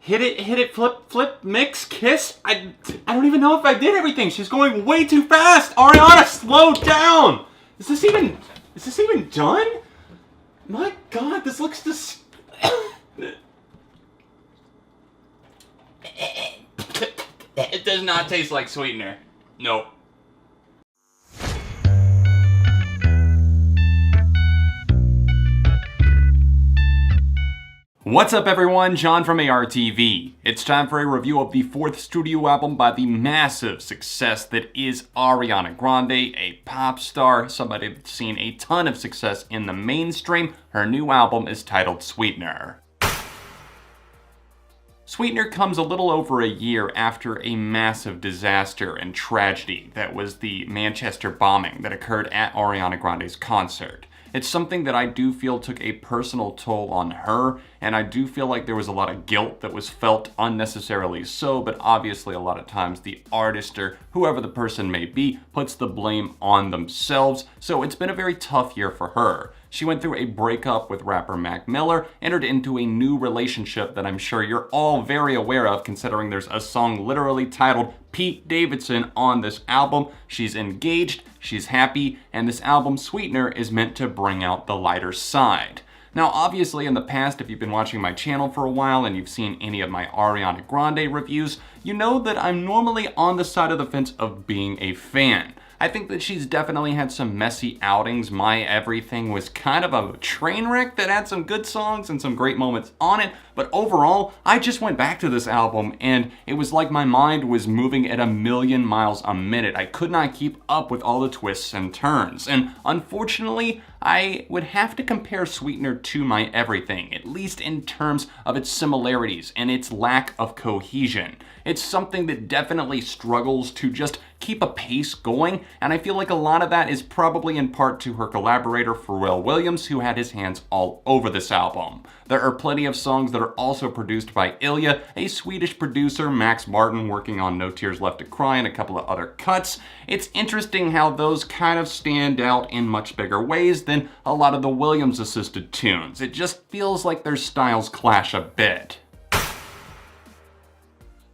hit it, flip, mix, kiss. I don't even know if I did everything. She's going way too fast. Ariana, slow down. Is this even done? My God, this looks It does not taste like sweetener. Nope. What's up everyone, John from ARTV. It's time for a review of the fourth studio album by the massive success that is Ariana Grande, a pop star, somebody that's seen a ton of success in the mainstream. Her new album is titled Sweetener. Sweetener comes a little over a year after a massive disaster and tragedy that was the Manchester bombing that occurred at Ariana Grande's concert. It's something that I do feel took a personal toll on her, and I do feel like there was a lot of guilt that was felt unnecessarily so, but obviously a lot of times the artist or whoever the person may be puts the blame on themselves, so it's been a very tough year for her. She went through a breakup with rapper Mac Miller, entered into a new relationship that I'm sure you're all very aware of considering there's a song literally titled Pete Davidson on this album. She's engaged, she's happy, and this album Sweetener is meant to bring out the lighter side. Now obviously in the past, if you've been watching my channel for a while and you've seen any of my Ariana Grande reviews, you know that I'm normally on the side of the fence of being a fan. I think that she's definitely had some messy outings. My Everything was kind of a train wreck that had some good songs and some great moments on it, but overall, I just went back to this album and it was like my mind was moving at 1,000,000 miles a minute. I could not keep up with all the twists and turns, and unfortunately, I would have to compare Sweetener to My Everything, at least in terms of its similarities and its lack of cohesion. It's something that definitely struggles to just keep a pace going, and I feel like a lot of that is probably in part to her collaborator Pharrell Williams, who had his hands all over this album. There are plenty of songs that are also produced by Ilya, a Swedish producer, Max Martin working on No Tears Left to Cry and a couple of other cuts. It's interesting how those kind of stand out in much bigger ways than a lot of the Williams assisted tunes. It just feels like their styles clash a bit.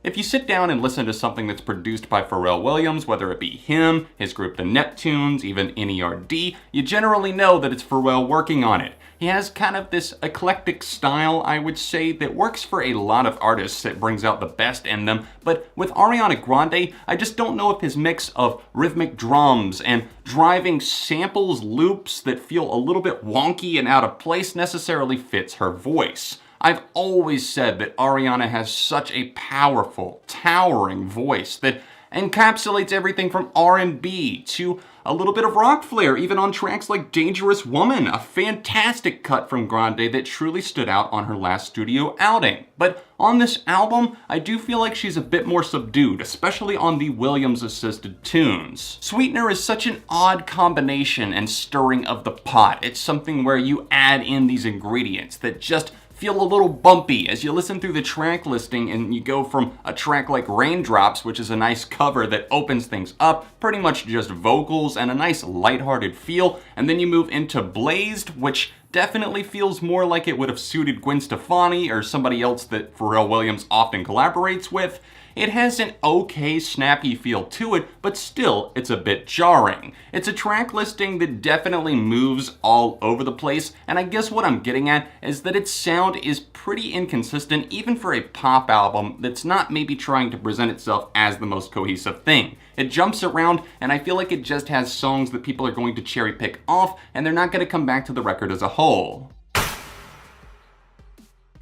If you sit down and listen to something that's produced by Pharrell Williams, whether it be him, his group the Neptunes, even NERD, you generally know that it's Pharrell working on it. He has kind of this eclectic style, I would say, that works for a lot of artists that brings out the best in them, but with Ariana Grande, I just don't know if his mix of rhythmic drums and driving samples loops that feel a little bit wonky and out of place necessarily fits her voice. I've always said that Ariana has such a powerful, towering voice that encapsulates everything from R&B to a little bit of rock flair, even on tracks like Dangerous Woman, a fantastic cut from Grande that truly stood out on her last studio outing. But on this album, I do feel like she's a bit more subdued, especially on the Williams-assisted tunes. Sweetener is such an odd combination and stirring of the pot. It's something where you add in these ingredients that just feel a little bumpy as you listen through the track listing and you go from a track like Raindrops, which is a nice cover that opens things up, pretty much just vocals and a nice lighthearted feel, and then you move into Blazed, which definitely feels more like it would have suited Gwen Stefani or somebody else that Pharrell Williams often collaborates with. It has an okay snappy feel to it, but still, it's a bit jarring. It's a track listing that definitely moves all over the place, and I guess what I'm getting at is that its sound is pretty inconsistent even for a pop album that's not maybe trying to present itself as the most cohesive thing. It jumps around, and I feel like it just has songs that people are going to cherry pick off, and they're not going to come back to the record as a whole.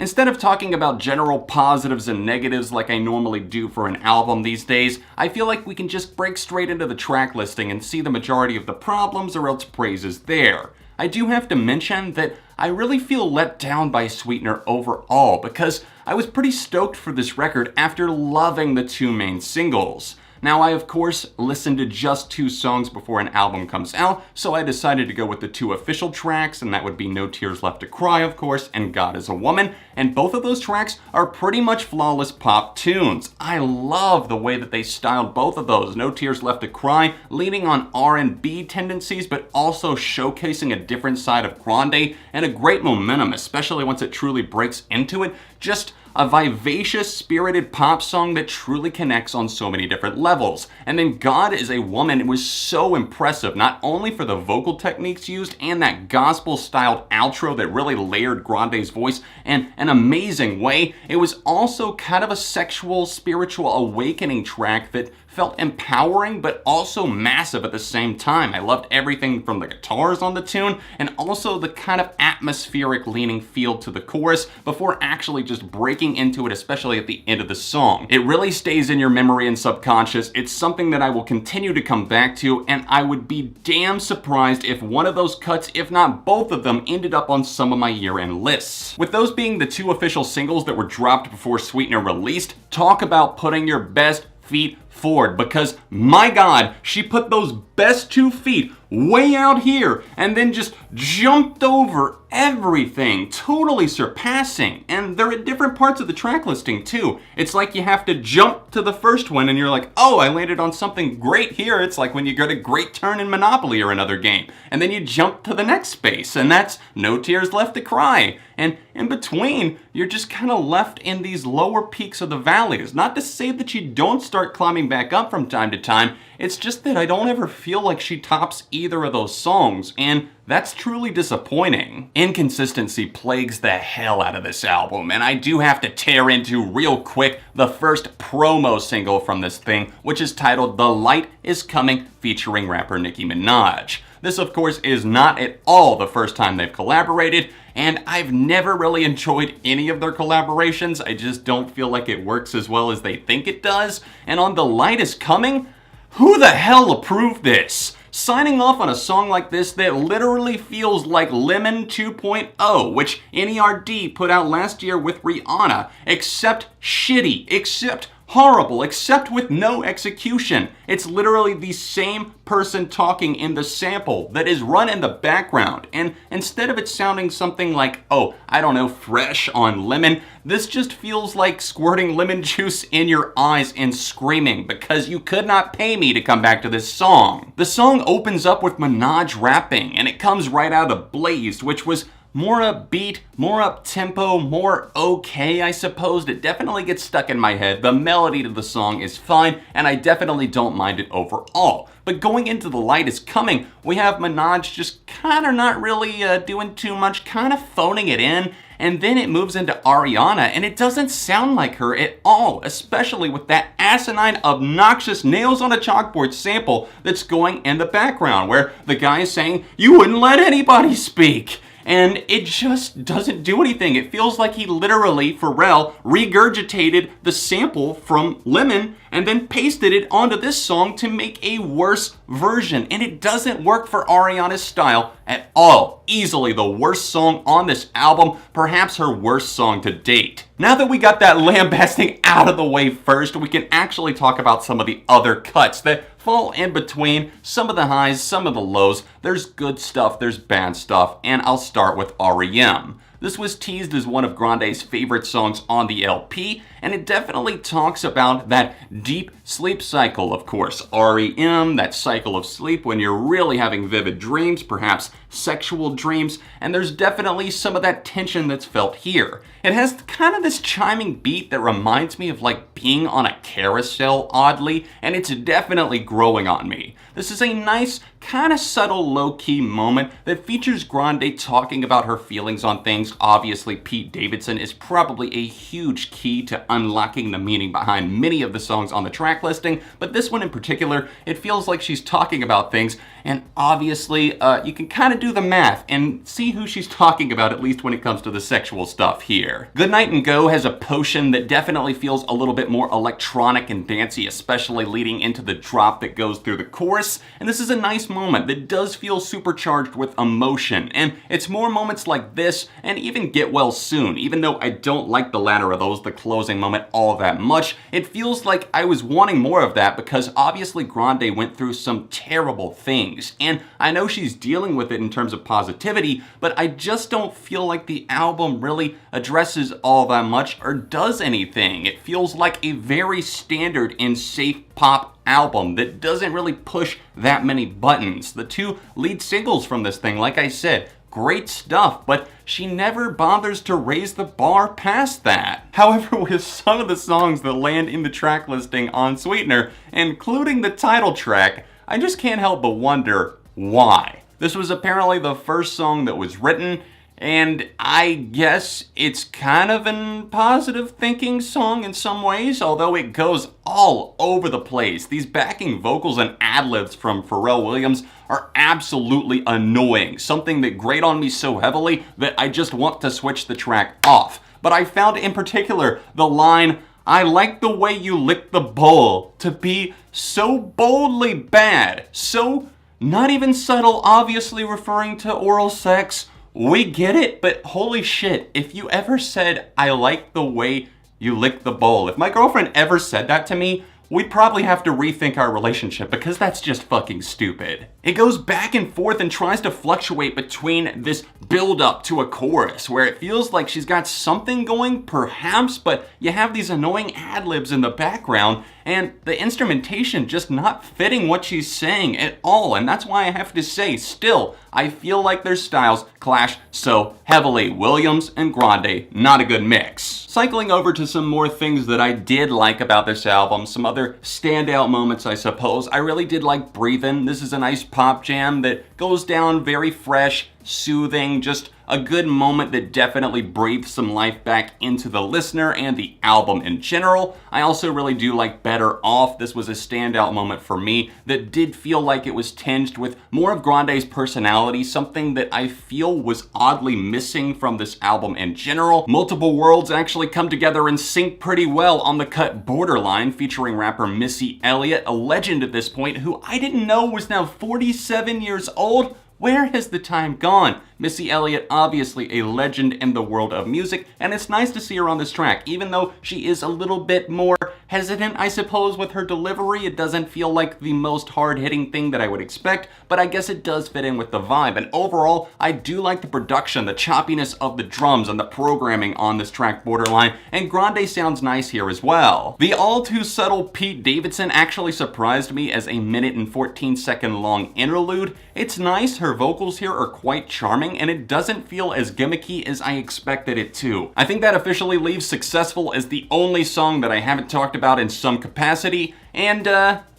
Instead of talking about general positives and negatives like I normally do for an album these days, I feel like we can just break straight into the track listing and see the majority of the problems or else praises there. I do have to mention that I really feel let down by Sweetener overall because I was pretty stoked for this record after loving the two main singles. Now, I of course listened to just 2 songs before an album comes out, so I decided to go with the 2 official tracks, and that would be No Tears Left to Cry, of course, and God Is a Woman, and both of those tracks are pretty much flawless pop tunes. I love the way that they styled both of those. No Tears Left to Cry, leaning on R&B tendencies, but also showcasing a different side of Grande, and a great momentum, especially once it truly breaks into it. just a vivacious, spirited pop song that truly connects on so many different levels. And then God is a Woman was so impressive, not only for the vocal techniques used and that gospel-styled outro that really layered Grande's voice in an amazing way, it was also kind of a sexual, spiritual awakening track that felt empowering but also massive at the same time. I loved everything from the guitars on the tune and also the kind of atmospheric leaning feel to the chorus before actually just breaking into it, especially at the end of the song. It really stays in your memory and subconscious. It's something that I will continue to come back to, and I would be damn surprised if one of those cuts, if not both of them, ended up on some of my year-end lists. With those being the 2 official singles that were dropped before Sweetener released, talk about putting your best feet forward, because my God, she put those best 2 feet way out here and then just jumped over everything, totally surpassing. And they're at different parts of the track listing too. It's like you have to jump to the first one and you're like, oh, I landed on something great here. It's like when you get a great turn in Monopoly or another game, and then you jump to the next space, and that's No Tears Left to Cry. And in between, you're just kind of left in these lower peaks of the valleys. Not to say that you don't start climbing back up from time to time, it's just that I don't ever feel like she tops either of those songs, and that's truly disappointing. Inconsistency plagues the hell out of this album, and I do have to tear into real quick the first promo single from this thing, which is titled The Light Is Coming, featuring rapper Nicki Minaj. This, of course, is not at all the first time they've collaborated, and I've never really enjoyed any of their collaborations. I just don't feel like it works as well as they think it does. And on The Light Is Coming, who the hell approved this? Signing off on a song like this that literally feels like Lemon 2.0, which NERD put out last year with Rihanna, except shitty, except horrible, except with no execution. It's literally the same person talking in the sample that is run in the background, and instead of it sounding something like, oh, I don't know, fresh on lemon, this just feels like squirting lemon juice in your eyes and screaming because you could not pay me to come back to this song. The song opens up with Minaj rapping, and it comes right out of Blazed, which was more upbeat, more up-tempo, more okay, I suppose. It definitely gets stuck in my head. The melody to the song is fine, and I definitely don't mind it overall. But going into The Light Is Coming, we have Minaj just kind of not really doing too much, kind of phoning it in, and then it moves into Ariana, and it doesn't sound like her at all, especially with that asinine, obnoxious nails on a chalkboard sample that's going in the background, where the guy is saying, "You wouldn't let anybody speak." And it just doesn't do anything. It feels like he literally, Pharrell, regurgitated the sample from Lemon and then pasted it onto this song to make a worse version. And it doesn't work for Ariana's style at all. Easily the worst song on this album, perhaps her worst song to date. Now that we got that lambasting out of the way first, we can actually talk about some of the other cuts that fall in between, some of the highs, some of the lows. There's good stuff, there's bad stuff, and I'll start with R.E.M. This was teased as one of Grande's favorite songs on the LP, and it definitely talks about that deep sleep cycle, of course. R.E.M., that cycle of sleep when you're really having vivid dreams, perhaps sexual dreams, and there's definitely some of that tension that's felt here. It has kind of this chiming beat that reminds me of like being on a carousel, oddly, and it's definitely growing on me. This is a nice, kind of subtle, low-key moment that features Grande talking about her feelings on things. Obviously, Pete Davidson is probably a huge key to unlocking the meaning behind many of the songs on the track listing, but this one in particular, it feels like she's talking about things, and obviously, you can kind of do the math and see who she's talking about, at least when it comes to the sexual stuff here. Goodnight N Go has a potion that definitely feels a little bit more electronic and dancey, especially leading into the drop that goes through the chorus, and this is a nice moment that does feel supercharged with emotion, and it's more moments like this and even Get Well Soon. Even though I don't like the latter of those, the closing moment, all that much, it feels like I was wanting more of that because obviously Grande went through some terrible things, and I know she's dealing with it in terms of positivity, but I just don't feel like the album really addresses all that much or does anything. It feels like a very standard and safe pop album that doesn't really push that many buttons. The two lead singles from this thing, like I said, great stuff, but she never bothers to raise the bar past that. However, with some of the songs that land in the track listing on Sweetener, including the title track, I just can't help but wonder why. This was apparently the first song that was written, and I guess it's kind of an positive thinking song in some ways, although it goes all over the place. These backing vocals and ad-libs from Pharrell Williams are absolutely annoying, something that grate on me so heavily that I just want to switch the track off. But I found in particular the line, "I like the way you lick the bowl," to be so boldly bad, so not even subtle, obviously referring to oral sex. We get it, but holy shit, if you ever said, "I like the way you lick the bowl," if my girlfriend ever said that to me, we'd probably have to rethink our relationship because that's just fucking stupid. It goes back and forth and tries to fluctuate between this build up to a chorus where it feels like she's got something going perhaps, but you have these annoying ad-libs in the background and the instrumentation just not fitting what she's saying at all. And that's why I have to say, still, I feel like their styles clash so heavily. Williams and Grande, not a good mix. Cycling over to some more things that I did like about this album, some other standout moments I suppose. I really did like Breathin. This is a nice pop jam that goes down very fresh, soothing, just a good moment that definitely breathes some life back into the listener and the album in general. I also really do like Better Off. This was a standout moment for me that did feel like it was tinged with more of Grande's personality, something that I feel was oddly missing from this album in general. Multiple Worlds actually come together and sync pretty well on the cut Borderline, featuring rapper Missy Elliott, a legend at this point, who I didn't know was now 47 years old. Where has the time gone? Missy Elliott, obviously a legend in the world of music, and it's nice to see her on this track, even though she is a little bit more hesitant, I suppose, with her delivery. It doesn't feel like the most hard-hitting thing that I would expect, but I guess it does fit in with the vibe. And overall, I do like the production, the choppiness of the drums, and the programming on this track Borderline, and Grande sounds nice here as well. The all-too-subtle Pete Davidson actually surprised me as a minute and 14-second long interlude. It's nice, her vocals here are quite charming, and it doesn't feel as gimmicky as I expected it to. I think that officially leaves Successful as the only song that I haven't talked about in some capacity, and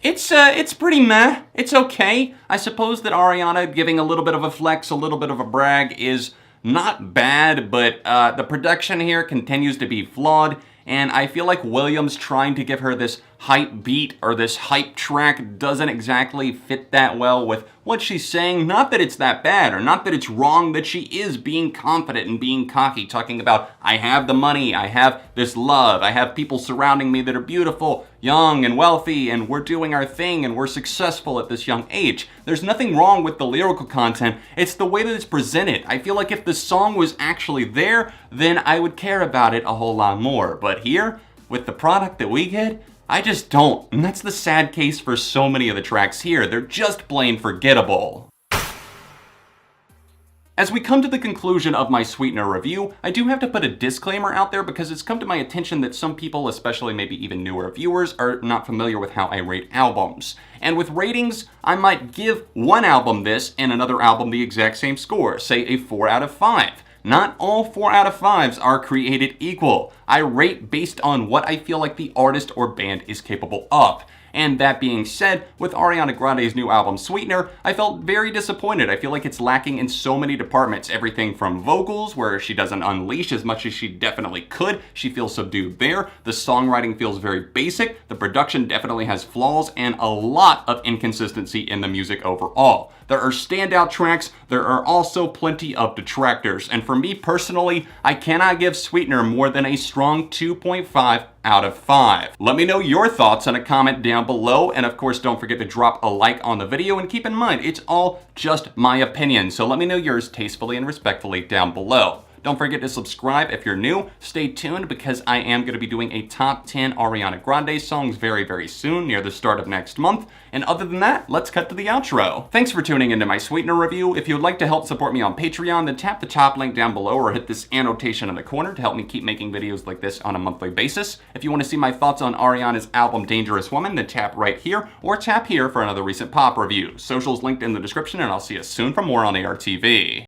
it's pretty meh. It's okay. I suppose that Ariana giving a little bit of a flex, a little bit of a brag is not bad, but the production here continues to be flawed, and I feel like Williams trying to give her this hype beat or this hype track doesn't exactly fit that well with what she's saying. Not that it's that bad, or not that it's wrong that she is being confident and being cocky, talking about, I have the money, I have this love, I have people surrounding me that are beautiful, young, and wealthy, and we're doing our thing, and we're successful at this young age. There's nothing wrong with the lyrical content, it's the way that it's presented. I feel like if the song was actually there, then I would care about it a whole lot more. But here, with the product that we get, I just don't, and that's the sad case for so many of the tracks here. They're just plain forgettable. As we come to the conclusion of my Sweetener review, I do have to put a disclaimer out there because it's come to my attention that some people, especially maybe even newer viewers, are not familiar with how I rate albums. And with ratings, I might give one album this and another album the exact same score, say a 4 out of 5. Not all 4 out of 5s are created equal. I rate based on what I feel like the artist or band is capable of. And that being said, with Ariana Grande's new album Sweetener, I felt very disappointed. I feel like it's lacking in so many departments. Everything from vocals, where she doesn't unleash as much as she definitely could. She feels subdued there. The songwriting feels very basic. The production definitely has flaws, and a lot of inconsistency in the music overall. There are standout tracks, there are also plenty of detractors, and for me personally, I cannot give Sweetener more than a strong 2.5 out of 5. Let me know your thoughts in a comment down below, and of course don't forget to drop a like on the video, and keep in mind, it's all just my opinion, so let me know yours tastefully and respectfully down below. Don't forget to subscribe if you're new. Stay tuned because I am going to be doing a top 10 Ariana Grande songs very, very soon, near the start of next month. And other than that, let's cut to the outro. Thanks for tuning into my Sweetener review. If you would like to help support me on Patreon, then tap the top link down below or hit this annotation in the corner to help me keep making videos like this on a monthly basis. If you want to see my thoughts on Ariana's album Dangerous Woman, then tap right here or tap here for another recent pop review. Socials linked in the description, and I'll see you soon for more on ARTV.